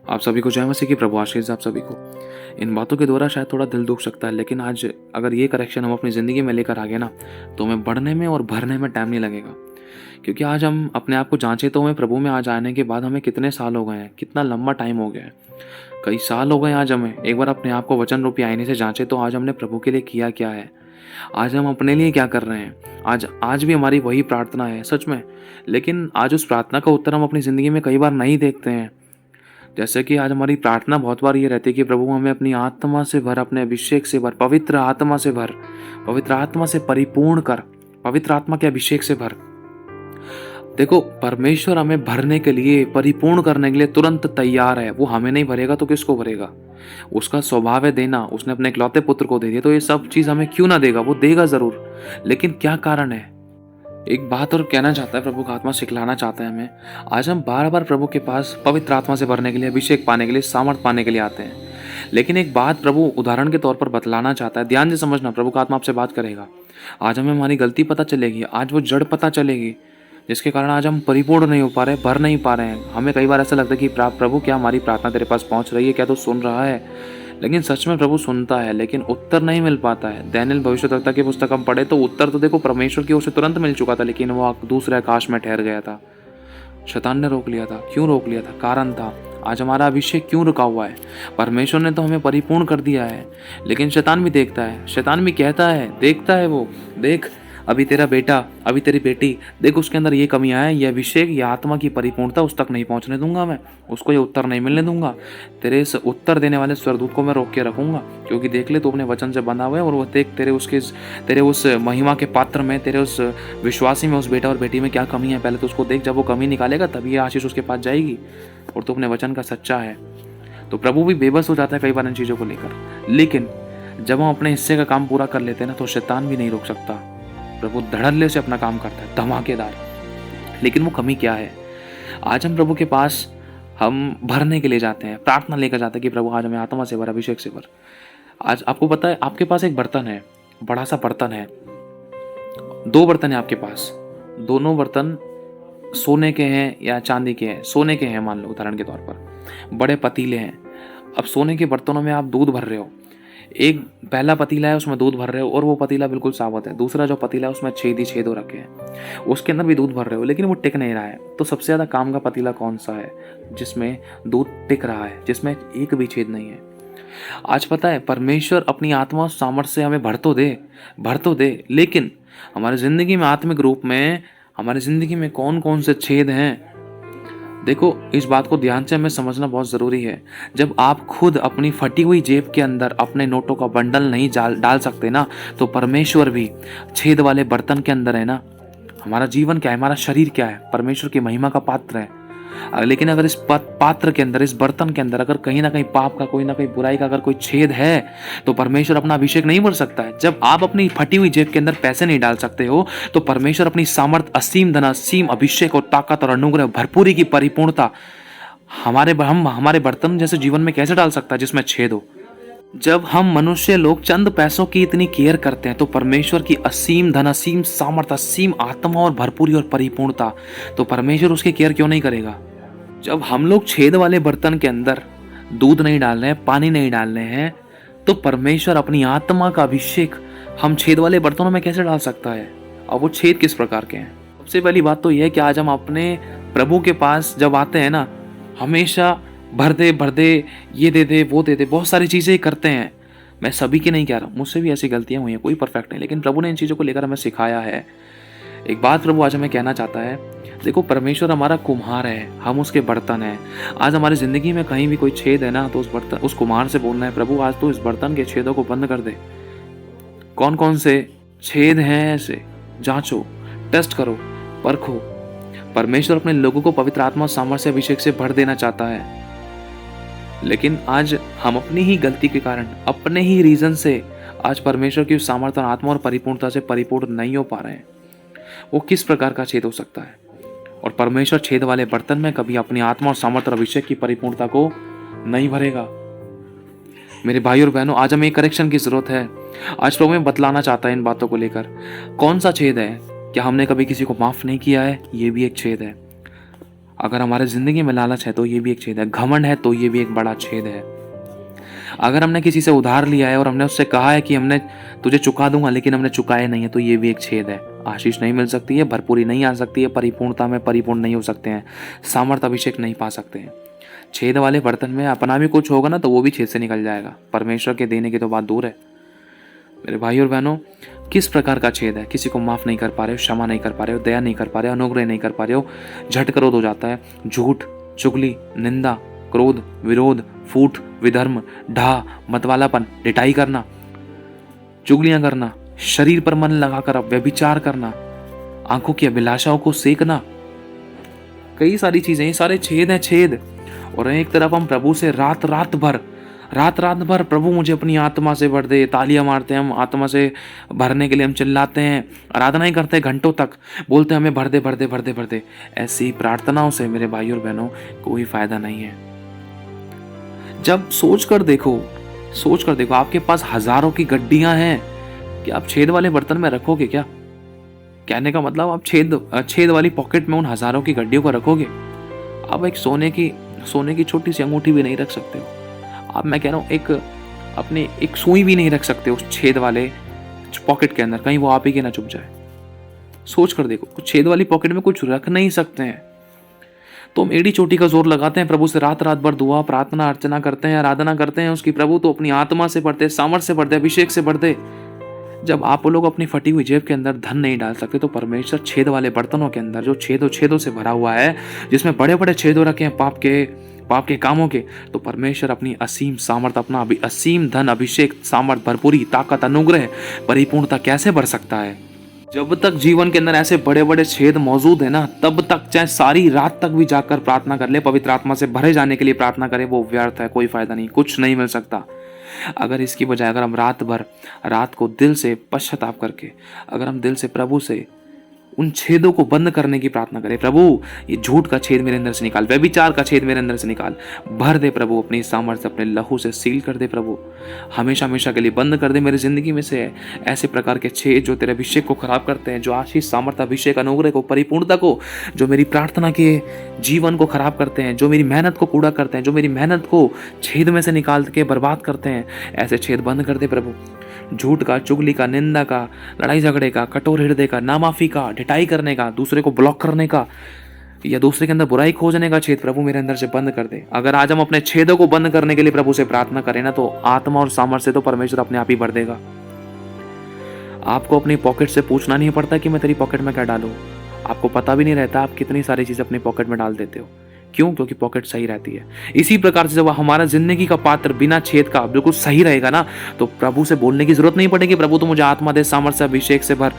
आप सभी को जय मसीह की प्रभु आशीष आप सभी को। इन बातों के द्वारा शायद थोड़ा दिल दुख सकता है, लेकिन आज अगर ये करेक्शन हम अपनी ज़िंदगी में लेकर आ गए ना, तो हमें बढ़ने में और भरने में टाइम नहीं लगेगा। क्योंकि आज हम अपने आप को जांचें तो हमें प्रभु में आज आने के बाद हमें कितने साल हो गए हैं, कितना लंबा टाइम हो गया है, कई साल हो गए। आज हमें एक बार अपने आप को वचन रूपी आईने से जांचें तो आज हमने प्रभु के लिए किया क्या है, आज हम अपने लिए क्या कर रहे हैं। आज भी हमारी वही प्रार्थना है सच में, लेकिन आज उस प्रार्थना का उत्तर हम अपनी ज़िंदगी में कई बार नहीं देखते हैं। जैसे कि आज हमारी प्रार्थना बहुत बार ये रहती है कि प्रभु हमें अपनी आत्मा से भर, अपने अभिषेक से भर, पवित्र आत्मा से भर, पवित्र आत्मा से परिपूर्ण कर, पवित्र आत्मा के अभिषेक से भर। देखो, परमेश्वर हमें भरने के लिए, परिपूर्ण करने के लिए तुरंत तैयार है। वो हमें नहीं भरेगा तो किसको भरेगा? उसका स्वभाव है देना। उसने अपने इकलौते पुत्र को दे दिया, तो ये सब चीज़ हमें क्यों ना देगा? वो देगा ज़रूर, लेकिन क्या कारण है? एक बात और कहना चाहता है, प्रभु का आत्मा सिखलाना चाहता है हमें। आज हम बार बार प्रभु के पास पवित्र आत्मा से भरने के लिए, अभिषेक पाने के लिए, सामर्थ पाने के लिए आते हैं, लेकिन एक बात प्रभु उदाहरण के तौर पर बतलाना चाहता है। ध्यान से समझना, प्रभु का आत्मा आपसे बात करेगा। आज हमें हमारी गलती पता चलेगी, आज वो जड़ पता चलेगी जिसके कारण आज हम परिपूर्ण नहीं हो पा रहे, भर नहीं पा रहे हैं। हमें कई बार ऐसा लगता है कि प्रभु क्या हमारी प्रार्थना तेरे पास पहुंच रही है, क्या तू सुन रहा है? लेकिन सच में प्रभु सुनता है, लेकिन उत्तर नहीं मिल पाता है। दानियेल भविष्यद्वक्ता की पुस्तक हम पढ़े तो उत्तर तो देखो परमेश्वर की ओर से तुरंत मिल चुका था, लेकिन वो दूसरे आकाश में ठहर गया था। शैतान ने रोक लिया था। क्यों रोक लिया था? कारण था। आज हमारा अभिषेक क्यों रुका हुआ है? परमेश्वर ने तो हमें परिपूर्ण कर दिया है, लेकिन शैतान भी देखता है, शैतान भी कहता है, देखता है वो, देख अभी तेरा बेटा, अभी तेरी बेटी, देख उसके अंदर ये कमियां हैं, ये अभिषेक, ये आत्मा की परिपूर्णता उस तक नहीं पहुंचने दूंगा मैं, उसको ये उत्तर नहीं मिलने दूंगा। तेरे इस उत्तर देने वाले स्वर्गदूत को मैं रोक के रखूंगा, क्योंकि देख ले तू अपने वचन से बंधा हुआ है, और वो देख तेरे उस महिमा के पात्र में, तेरे उस विश्वासी में, उस बेटा और बेटी में क्या कमी है। पहले तो उसको देख, जब वो कमी निकालेगा तभी ये आशीष उसके पास जाएगी, और तू अपने वचन का सच्चा है। तो प्रभु भी बेबस हो जाता है कई बार इन चीज़ों को लेकर, लेकिन जब हम अपने हिस्से का काम पूरा कर लेते हैं ना, तो शैतान भी नहीं रोक सकता। प्रभु धड़ल्ले से अपना काम करता है, धमाकेदार। लेकिन वो कमी क्या है? आज हम प्रभु के पास हम भरने के लिए जाते हैं, प्रार्थना लेकर जाते हैं कि प्रभु आज हमें आत्मा से भर, अभिषेक से भर। आज आपको पता है, आपके पास एक बर्तन है, बड़ा सा बर्तन है, दो बर्तन है आपके पास, दोनों बर्तन सोने के हैं या चांदी के हैं? सोने के हैं मान लो, उदाहरण के तौर पर बड़े पतीले हैं। अब सोने के बर्तनों में आप दूध भर रहे हो। एक पहला पतीला है, उसमें दूध भर रहे हो और वो पतीला बिल्कुल साबुत है। दूसरा जो पतीला है उसमें छेद ही छेद हो रखे हैं, उसके अंदर भी दूध भर रहे हो, लेकिन वो टिक नहीं रहा है। तो सबसे ज़्यादा काम का पतीला कौन सा है? जिसमें दूध टिक रहा है, जिसमें एक भी छेद नहीं है। आज पता है, परमेश्वर अपनी आत्मा सामर्थ्य से हमें भर तो दे, लेकिन हमारी ज़िंदगी में, आत्मिक रूप में हमारी ज़िंदगी में कौन कौन से छेद हैं? देखो, इस बात को ध्यान से हमें समझना बहुत ज़रूरी है। जब आप खुद अपनी फटी हुई जेब के अंदर अपने नोटों का बंडल नहीं डाल सकते ना, तो परमेश्वर भी छेद वाले बर्तन के अंदर है ना। हमारा जीवन क्या है, हमारा शरीर क्या है? परमेश्वर की महिमा का पात्र है। लेकिन अगर इस पात्र के अंदर, इस बर्तन के अंदर अगर कहीं ना कहीं पाप का, कोई ना कहीं बुराई का अगर कोई छेद है, तो परमेश्वर अपना अभिषेक नहीं भर सकता है। जब आप अपनी फटी हुई जेब के अंदर पैसे नहीं डाल सकते हो, तो परमेश्वर अपनी सामर्थ, असीम धन, असीम अभिषेक और ताकत और अनुग्रह, भरपूरी की परिपूर्णता हमारे बर्तन जैसे जीवन में कैसे डाल सकता है जिसमें छेद हो? जब हम मनुष्य लोग चंद पैसों की इतनी केयर करते हैं, तो परमेश्वर की असीम धन, असीम सामर्थ, असीम आत्मा और भरपूरी और परिपूर्णता, तो परमेश्वर उसकी केयर क्यों नहीं करेगा? जब हम लोग छेद वाले बर्तन के अंदर दूध नहीं डाल रहे हैं, पानी नहीं डाल रहे हैं, तो परमेश्वर अपनी आत्मा का अभिषेक हम छेद वाले बर्तनों में कैसे डाल सकता है? और वो छेद किस प्रकार के हैं? सबसे पहली बात तो यह है कि आज हम अपने प्रभु के पास जब आते हैं ना, हमेशा भर दे, ये दे दे, वो दे दे, बहुत सारी चीज़ें करते हैं। मैं सभी की नहीं कह रहा हूँ, मुझसे भी ऐसी गलतियाँ हुई हैं, कोई परफेक्ट नहीं, लेकिन प्रभु ने इन चीज़ों को लेकर हमें सिखाया है। एक बात प्रभु आज हमें कहना चाहता है, देखो, परमेश्वर हमारा कुम्हार है, हम उसके बर्तन हैं। आज हमारी ज़िंदगी में कहीं भी कोई छेद है ना, तो उस कुम्हार से बोलना है, प्रभु आज तो इस बर्तन के छेदों को बंद कर दे। कौन कौन से छेद हैं ऐसे? जांचो, टेस्ट करो, परखो। परमेश्वर अपने लोगों को पवित्र आत्मा, सामर्थ्य, अभिषेक से भर देना चाहता है, लेकिन आज हम अपनी ही गलती के कारण, अपने ही रीजन से आज परमेश्वर की सामर्थ्य, आत्मा और परिपूर्णता से परिपूर्ण नहीं हो पा रहे हैं। वो किस प्रकार का छेद हो सकता है? और परमेश्वर छेद वाले बर्तन में कभी अपनी आत्मा और सामर्थ्य और अभिषेक की परिपूर्णता को नहीं भरेगा। मेरे भाई और बहनों, आज हमें एक करेक्शन की जरूरत है। आज प्रभु में बतलाना चाहता है इन बातों को लेकर। कौन सा छेद है? क्या हमने कभी किसी को माफ नहीं किया है? ये भी एक छेद है। अगर हमारे ज़िंदगी में लालच है तो ये भी एक छेद है, घमंड है तो ये भी एक बड़ा छेद है। अगर हमने किसी से उधार लिया है और हमने उससे कहा है कि हमने तुझे चुका दूंगा, लेकिन हमने चुकाया नहीं है, तो ये भी एक छेद है। आशीष नहीं मिल सकती है, भरपूरी नहीं आ सकती है, परिपूर्णता में परिपूर्ण नहीं हो सकते हैं, सामर्थ अभिषेक नहीं पा सकते हैं। छेद वाले बर्तन में अपना भी कुछ होगा ना तो वो भी छेद से निकल जाएगा। परमेश्वर के देने की तो बात दूर है। मेरे भाई और बहनों, किस प्रकार का छेद है? किसी को माफ़ नहीं कर पा रहे हो, क्षमा नहीं कर पा रहे हो, दया नहीं कर पा रहे हो, अनुग्रह नहीं कर पा रहे हो, झट क्रोध हो जाता है, झूठ, चुगली, निंदा, क्रोध, विरोध, फूट, विधर्म, ढा, मतवालापन, डिटाई करना, चुगलियां करना, शरीर पर मन लगाकर व्यभिचार करना, आंखों की अभिलाषाओं को सेकना, कई सारी चीजें, ये सारे छेद हैं, छेद। और एक तरफ हम प्रभु से रात रात भर प्रभु मुझे अपनी आत्मा से भर दे, तालियां मारते हैं हम, आत्मा से भरने के लिए हम चिल्लाते हैं, आराधनाएं करते हैं घंटों तक, बोलते हैं हमें भर दे भर दे भर दे भर दे। ऐसी प्रार्थनाओं से मेरे भाई और बहनों कोई फायदा नहीं है। जब सोच कर देखो, आपके पास हजारों की गड्डियां हैं कि आप छेद वाले बर्तन में रखोगे क्या? कहने का मतलब आप छेद वाली पॉकेट में उन हजारों की गड्डियों को रखोगे? आप एक सोने की छोटी सी अंगूठी भी नहीं रख सकते हो। अब मैं कह रहा हूँ एक सुई भी नहीं रख सकते उस छेद वाले पॉकेट के अंदर, कहीं वो आप ही के ना चुभ जाए। सोच कर देखो, कुछ छेद वाली पॉकेट में कुछ रख नहीं सकते हैं। तो हम एड़ी चोटी का जोर लगाते हैं, प्रभु से रात रात भर दुआ प्रार्थना अर्चना करते हैं, आराधना करते हैं उसकी। प्रभु तो अपनी आत्मा से बढ़ते, सामर्थ से बढ़ते, अभिषेक से बढ़ते। जब आप लोग अपनी फटी हुई जेब के अंदर धन नहीं डाल सकते, तो परमेश्वर छेद वाले बर्तनों के अंदर जो छेदों से भरा हुआ है, जिसमें बड़े बड़े छेदों रखे हैं पाप के कामों के, तो परमेश्वर अपनी असीम सामर्थ, अपना असीम धन, अभिषेक, सामर्थ, भरपूरी, ताकत, अनुग्रह, परिपूर्णता कैसे बढ़ सकता है? जब तक जीवन के अंदर ऐसे बड़े बड़े छेद मौजूद है ना, तब तक चाहे सारी रात तक भी जाकर प्रार्थना कर ले, पवित्र आत्मा से भरे जाने के लिए प्रार्थना करें, वो व्यर्थ है, कोई फायदा नहीं, कुछ नहीं मिल सकता। अगर इसकी बजाय अगर हम रात को दिल से पश्चाताप करके, अगर हम दिल से प्रभु से उन छेदों को बंद करने की प्रार्थना करें, प्रभु ये झूठ का छेद मेरे अंदर से निकाल, व्यभिचार का छेद मेरे अंदर से निकाल, भर दे प्रभु अपनी सामर्थ्य, अपने लहू से सील कर दे प्रभु, हमेशा हमेशा के लिए बंद कर दे मेरी जिंदगी में से ऐसे प्रकार के छेद जो तेरे अभिषेक को खराब करते हैं, जो आशीष, सामर्थ्य, अभिषेक, अनुग्रह को, परिपूर्णता को, जो मेरी प्रार्थना के जीवन को खराब करते हैं, जो मेरी मेहनत को कूड़ा करते हैं, जो मेरी मेहनत को छेद में से निकाल के बर्बाद करते हैं, ऐसे छेद बंद कर दे प्रभु। झूठ का, चुगली का, निंदा का, लड़ाई झगड़े का, कठोर हृदय का, नामाफी का, ढिठाई करने का, दूसरे को ब्लॉक करने का, या दूसरे के अंदर बुराई खोजने का छेद प्रभु मेरे अंदर से बंद कर दे। अगर आज हम अपने छेदों को बंद करने के लिए प्रभु से प्रार्थना करें ना, तो आत्मा और सामर्थ्य से तो परमेश्वर अपने आप ही भर देगा। आपको अपनी पॉकेट से पूछना नहीं पड़ता कि मैं तेरी पॉकेट में क्या डालूं। आपको पता भी नहीं रहता आप कितनी सारी चीजें अपनी पॉकेट में डाल देते हो। क्यों? क्योंकि पॉकेट सही रहती है। इसी प्रकार से जब हमारा जिंदगी का पात्र बिना छेद का बिल्कुल सही रहेगा ना, तो प्रभु से बोलने की जरूरत नहीं पड़ेगी, प्रभु तो मुझे आत्मा दे, सामर्थ्य, अभिषेक से भर।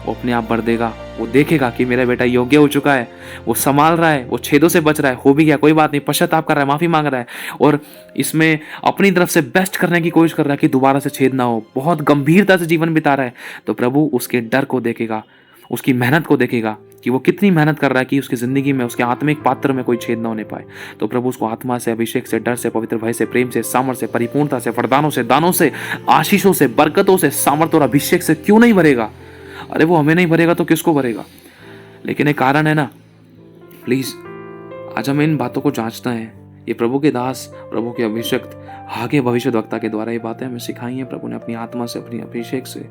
वो अपने आप भर देगा। वो देखेगा कि मेरा बेटा योग्य हो चुका है, वो संभाल रहा है, वो छेदों से बच रहा है, हो भी गया कोई बात नहीं, पश्चाताप कर रहा है, माफी मांग रहा है, और इसमें अपनी तरफ से बेस्ट करने की कोशिश कर रहा है कि दोबारा से छेद ना हो, बहुत गंभीरता से जीवन बिता रहा है। तो प्रभु उसके डर को देखेगा, उसकी मेहनत को देखेगा कि वो कितनी मेहनत कर रहा है कि उसकी जिंदगी में, उसके आत्मिक पात्र में कोई छेद ना होने पाए। तो प्रभु उसको आत्मा से, अभिषेक से, डर से, पवित्र भय से, प्रेम से, सामर्थ्य से, परिपूर्णता से, वरदानों से, दानों से, आशीषों से, बरकतों से, सामर्थ्य और अभिषेक से क्यों नहीं भरेगा? अरे वो हमें नहीं भरेगा तो किसको भरेगा? लेकिन एक कारण है ना। प्लीज आज हमें इन बातों को जांचना है। ये प्रभु के दास, प्रभु के अभिषेक हागे भविष्यद्वक्ता के द्वारा ये बातें हमें सिखाई हैं प्रभु ने अपनी आत्मा से, अपनी अभिषेक से।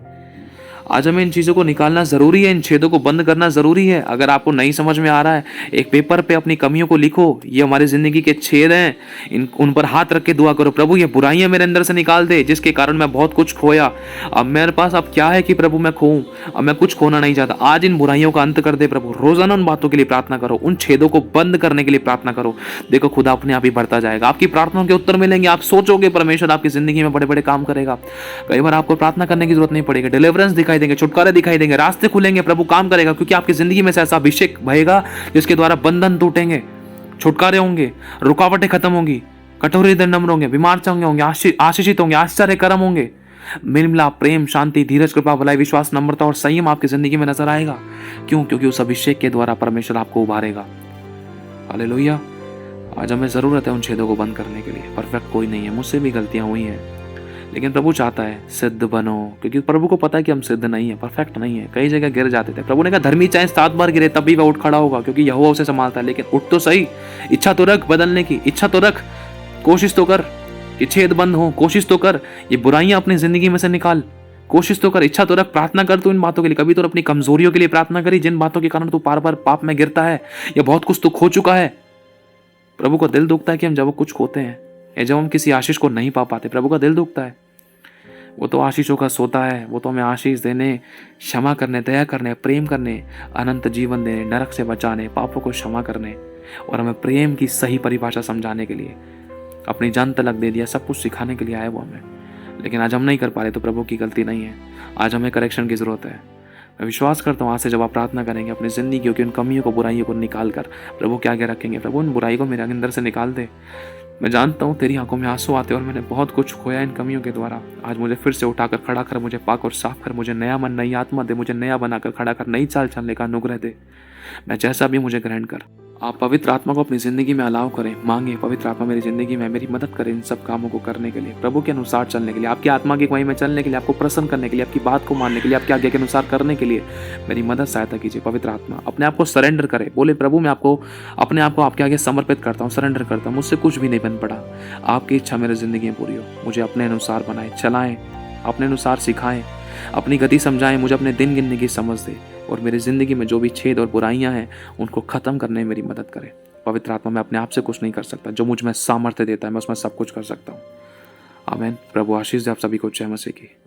आज हमें इन चीज़ों को निकालना ज़रूरी है, इन छेदों को बंद करना ज़रूरी है। अगर आपको नहीं समझ में आ रहा है, एक पेपर पे अपनी कमियों को लिखो, ये हमारी ज़िंदगी के छेद हैं, उन पर हाथ रख के दुआ करो, प्रभु ये बुराइयां मेरे अंदर से निकाल दे जिसके कारण मैं बहुत कुछ खोया। अब मेरे पास अब क्या है कि प्रभु मैं खोऊं, अब मैं कुछ खोना नहीं चाहता। आज इन बुराइयों का अंत कर दे प्रभु। रोजाना उन बातों के लिए प्रार्थना करो, उन छेदों को बंद करने के लिए प्रार्थना करो। देखो खुदा अपने आप ही बढ़ता जाएगा, आपकी प्रार्थनाओं के उत्तर मिलेंगे। आप सोचोगे परमेश्वर आपकी जिंदगी में बड़े बड़े काम करेगा। कई बार आपको प्रार्थना करने की जरूरत नहीं पड़ेगी, डिलीवरेंस दिखाई देंगे, छुटकारे दिखाई देंगे, रास्ते खुलेंगे, प्रभु काम करेगा, क्योंकि आपकी जिंदगी में से ऐसा अभिषेक बहेगा जिसके द्वारा बंधन टूटेंगे, छुटकारे होंगे, रुकावटें खत्म होंगी, कठोर हृदय नम्र होंगे, बीमार चंगे होंगे, आशीषित होंगे, आश्चर्य कर्म होंगे, मिल मिलाप, प्रेम, शांति, धीरज, कृपा, भलाई, विश्वास, नम्रता और संयम आपकी जिंदगी में नजर आएगा। क्यों? क्योंकि उस अभिषेक के द्वारा परमेश्वर आपको उभारेगा। हालेलुया। आज हमें जरूरत है उन छेदों को बंद करने के लिए। परफेक्ट कोई नहीं है, मुझसे भी गलतियां हुई हैं, लेकिन प्रभु चाहता है सिद्ध बनो, क्योंकि प्रभु को पता है कि हम सिद्ध नहीं है, परफेक्ट नहीं है, कई जगह गिर जाते थे। प्रभु ने कहा धर्मी चाहे 7 बार गिरे तब भी वह उठ खड़ा होगा, क्योंकि यहोवा उसे संभालता है। लेकिन उठ तो सही, इच्छा तो रख बदलने की, इच्छा तो रख, कोशिश तो कर कि छेद बंद हो, कोशिश तो कर ये बुराइयां अपनी जिंदगी में से निकाल, कोशिश तो कर, इच्छा तो रख, प्रार्थना कर तू इन बातों के लिए। कभी तो अपनी कमजोरियों के लिए प्रार्थना करी, जिन बातों के कारण तू बार बार पाप में गिरता है, या बहुत कुछ तो खो चुका है। प्रभु को दिल दुखता है कि हम जब कुछ खोते हैं या जब हम किसी आशीष को नहीं पा पाते, प्रभु का दिल दुखता है। वो तो आशीषों का सोता है, वो तो हमें आशीष देने, क्षमा करने, दया करने, प्रेम करने, अनंत जीवन देने, नरक से बचाने, पापों को क्षमा करने और हमें प्रेम की सही परिभाषा समझाने के लिए अपनी जान तलक दे दिया, सब कुछ सिखाने के लिए आया वो हमें। लेकिन आज हम नहीं कर पा रहे तो प्रभु की गलती नहीं है, आज हमें करेक्शन की ज़रूरत है। मैं विश्वास करता हूँ आज से जब आप प्रार्थना करेंगे अपनी ज़िंदगी की उन कमियों को, बुराइयों को निकाल कर प्रभु के आगे रखेंगे, प्रभु उन बुराई को मेरे अंदर से निकाल दे। मैं जानता हूँ तेरी आंखों में आंसू आते और मैंने बहुत कुछ खोया इन कमियों के द्वारा। आज मुझे फिर से उठाकर खड़ा कर, मुझे पाक और साफ कर, मुझे नया मन, नई आत्मा दे, मुझे नया बनाकर खड़ा कर, नई चाल चलने का अनुग्रह दे। मैं जैसा भी मुझे ग्रहण कर। आप पवित्र आत्मा को अपनी ज़िंदगी में अलाउ करें, मांगे पवित्र आत्मा मेरी ज़िंदगी में मेरी मदद करें इन सब कामों को करने के लिए, प्रभु के अनुसार चलने के लिए, आपकी आत्मा की अगुवाई में चलने के लिए, आपको प्रसन्न करने के लिए, आपकी बात को मानने के लिए, आपकी आज्ञा के अनुसार करने के लिए मेरी मदद सहायता कीजिए। पवित्र आत्मा अपने आप को सरेंडर करे, बोले प्रभु मैं आपको अपने आप को आपके आगे समर्पित करता हूँ, सरेंडर करता हूँ, मुझसे कुछ भी नहीं बन पड़ा, आपकी इच्छा मेरी ज़िंदगी में पूरी हो। मुझे अपने अनुसार बनाए, चलाएं, अपने अनुसार सिखाएं, अपनी गति समझाएं, मुझे अपने दिन गिनने की समझ दे और मेरी ज़िंदगी में जो भी छेद और बुराइयां हैं उनको ख़त्म करने में मेरी मदद करें। पवित्र आत्मा मैं अपने आप से कुछ नहीं कर सकता, जो मुझ में सामर्थ्य देता है मैं उसमें सब कुछ कर सकता हूँ। आमीन। प्रभु आशीष दे आप सभी को। जय मसीह की।